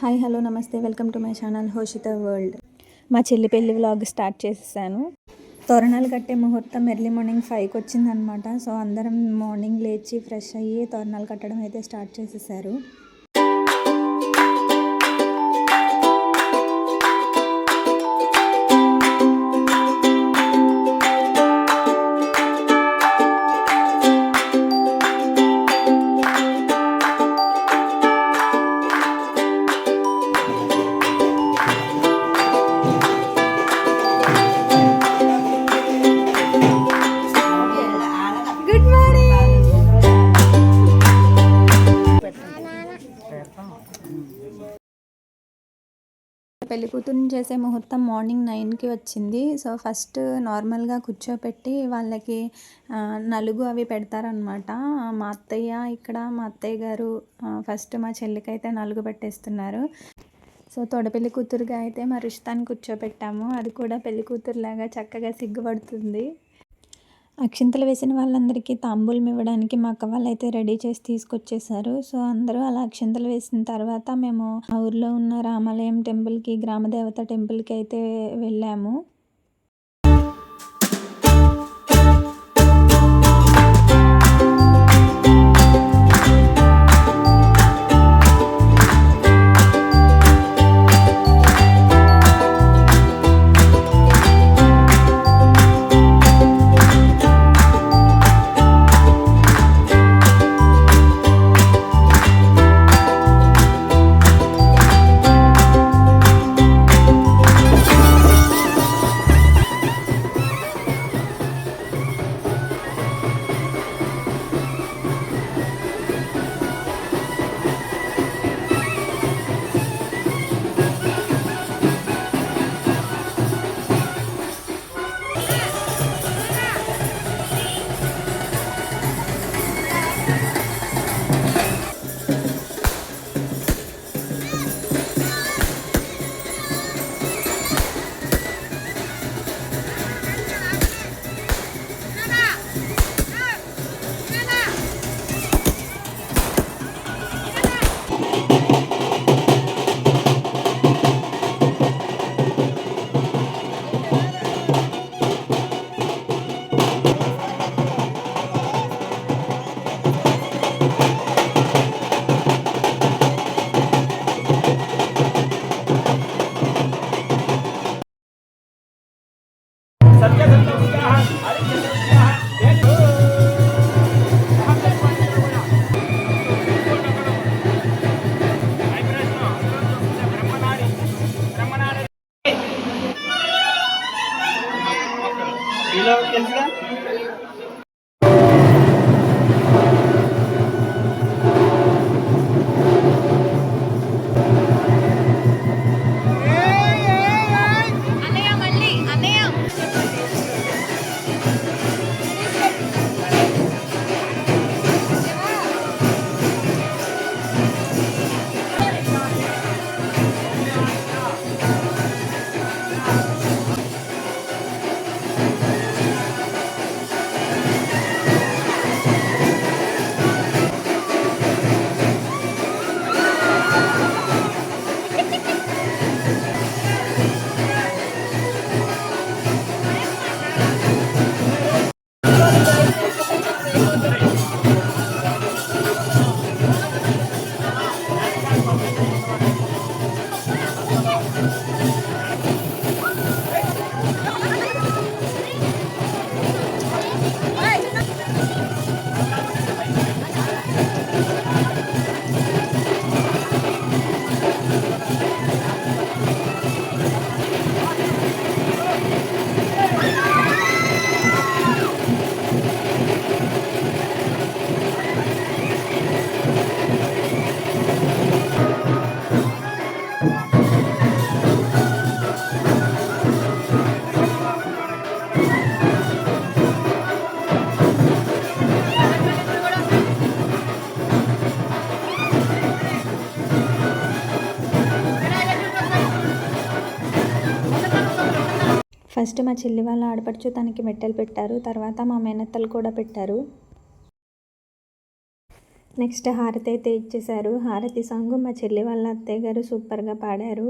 Hi hello నమస్తే welcome to my channel Hoshitha world. మా చెల్లి పెళ్లి వ్లాగ్ స్టార్ట్ చేసేసాను. తోరణాలు కట్టే ముహూర్తం ఎర్లీ మార్నింగ్ 5కి వచ్చిందనమాట. సో అందరం మార్నింగ్ లేచి ఫ్రెష్ అయ్యి తోరణాలు కట్టడం అయితే స్టార్ట్ చేసేసారు. పెళ్లి కూతురుని చేసే ముహూర్తం మార్నింగ్ 9కి వచ్చింది. సో ఫస్ట్ నార్మల్గా కూర్చోపెట్టి వాళ్ళకి నలుగు అవి పెడతారనమాట. మా అత్తయ్య గారు ఫస్ట్ మా చెల్లికి అయితే నలుగు పెట్టేస్తున్నారు. సో తోడపెళ్లి కూతురుగా అయితే మా రిషితాన్ని కూర్చోపెట్టాము. అది కూడా పెళ్లి కూతురులాగా చక్కగా సిగ్గుపడుతుంది. అక్షింతలు వేసిన వాళ్ళందరికీ తాంబూలం ఇవ్వడానికి మా అక్క వాళ్ళు అయితే రెడీ చేసి తీసుకొచ్చేసారు. సో అందరూ అలా అక్షింతలు వేసిన తర్వాత మేము ఆ ఊర్లో ఉన్న రామాలయం టెంపుల్కి, గ్రామదేవత టెంపుల్కి అయితే వెళ్ళాము. ఫస్ట్ మా చెల్లి వాళ్ళ ఆడపడుచు తనకి మెట్టెలు పెట్టారు. తర్వాత మా మేనత్తలు కూడా పెట్టారు. నెక్స్ట్ హారతి అయితే ఇచ్చేశారు. హారతి సాంగ్ మా చెల్లి వాళ్ళ అత్తయ్య గారు సూపర్గా పాడారు.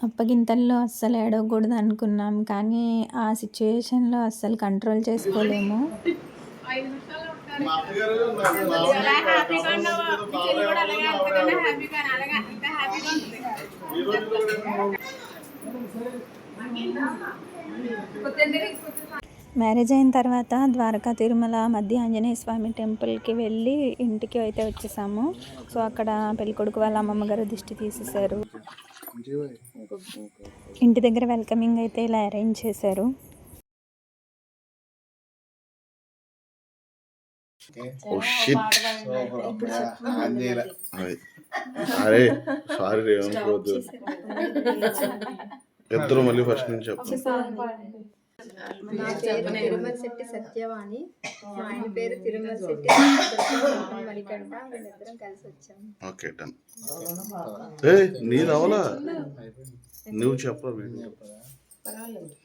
అప్పగింతల్లో అస్సలు ఏడవకూడదు అనుకున్నాం, కానీ ఆ సిచ్యువేషన్లో అస్సలు కంట్రోల్ చేసుకోలేము. మ్యారేజ్ అయిన తర్వాత ద్వారకా తిరుమల మధ్య ఆంజనేయ స్వామి టెంపుల్కి వెళ్ళి ఇంటికి అయితే వచ్చేసాము. సో అక్కడ పెళ్ళికొడుకు వాళ్ళ అమ్మమ్మ గారు దిష్టి తీసేశారు. ఇంటి దగ్గర వెల్కమింగ్ అయితే ఇలా అరేంజ్ చేశారు. ఇద్దరు మళ్ళీ ఫస్ట్ నుంచి నా పేరు తిరుమల శెట్టి సత్యవాణి, మా ఆయన పేరు తిరుమల శెట్టి మణికంఠ. మేమిద్దరం కలిసి వచ్చాము. Okay done. నీది అవలా నువ్వు చెప్పరా?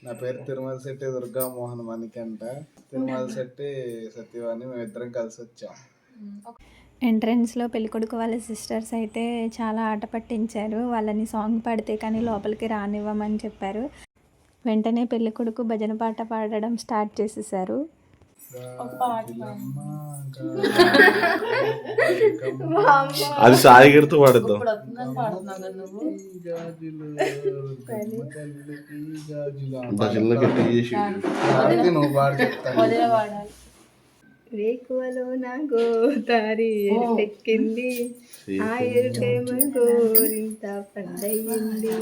నా పేరు తిరుమల శెట్టి దుర్గా మోహన్ మణికంఠ, తిరుమల శెట్టి సత్యవాణి. మేమిద్దరం కలిసి వచ్చాం. ఎంట్రన్స్లో పెళ్ళికొడుకు వాళ్ళ సిస్టర్స్ అయితే చాలా ఆట పట్టించారు. వాళ్ళని సాంగ్ పాడితే కానీ లోపలికి రానివ్వమని చెప్పారు. వెంటనే పెళ్ళికొడుకు భజన పాట పాడడం స్టార్ట్ చేసేసారు. అది సాయి గడితో పాడద్దాం. వేకువలో నా గోదారి ఎక్కింది, ఆ ఎరుకేమో గోరింత పండయింది.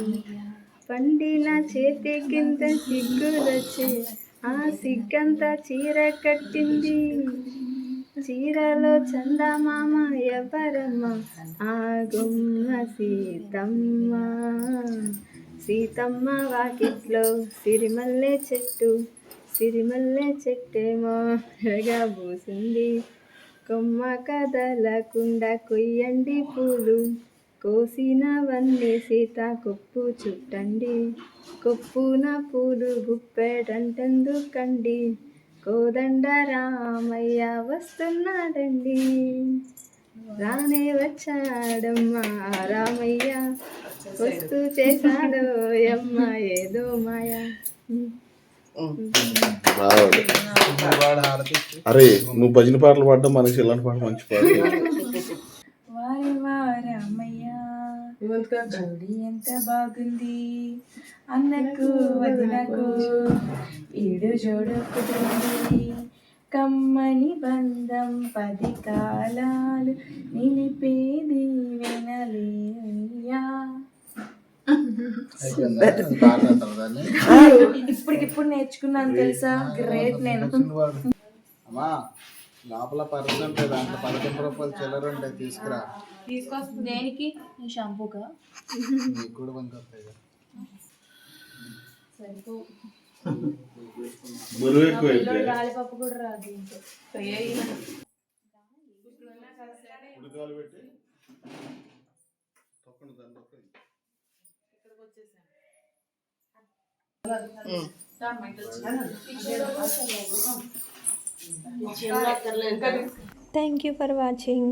పండిన చేతి కింద సిగ్గులొచ్చి ఆ సిగ్గంతా చీర కట్టింది. చీరలో చందమామ ఎవరమ్మ, ఆ గుమ్మ సీతమ్మ. సీతమ్మ వాకిట్లో సిరిమల్లె చెట్టు, సిరిమల్లె చెట్టేమో ఎరగా పూసింది. కొమ్మ కదలకుండా కొయ్యండి పూలు, కోసినవన్నీ సీత కొప్పు చుట్టండి. కొప్పున పూలు గుప్పెడంటెందుకండి, కోదండ రామయ్య వస్తున్నాడండి. రానే వచ్చాడమ్మా రామయ్య, వస్తూ చేశాడో అమ్మ ఏదో మాయా. అరే నువ్వు భజన పాటలు పాడడం మనకి ఇలాంటి పాటలు మంచి పాట. వారే వారమ్మయ్య జోడి ఎంత బాగుంది, అన్నకు వదినకు ఈడు జోడు కుదిరింది. కమ్మని బంధం 10 కాలాలు నిలిపేది వినలేయ్యా. ఇప్పటికిప్పుడు నేర్చుకున్నాను తెలుసా, గ్రేట్. నేను అమ్మా లోపల పర్స్ ఉంటుంది, దాంట్లో 11 రూపాయలు చిల్లర ఉంటాయి, తీసుకురా. తీసుకొస్తుంది దేనికి? షాంపూగా? నీకు కూడా పనికి వస్తాయి. గాలిపప్పు కూడా రాదు ఇంట్లో. Thank you for watching.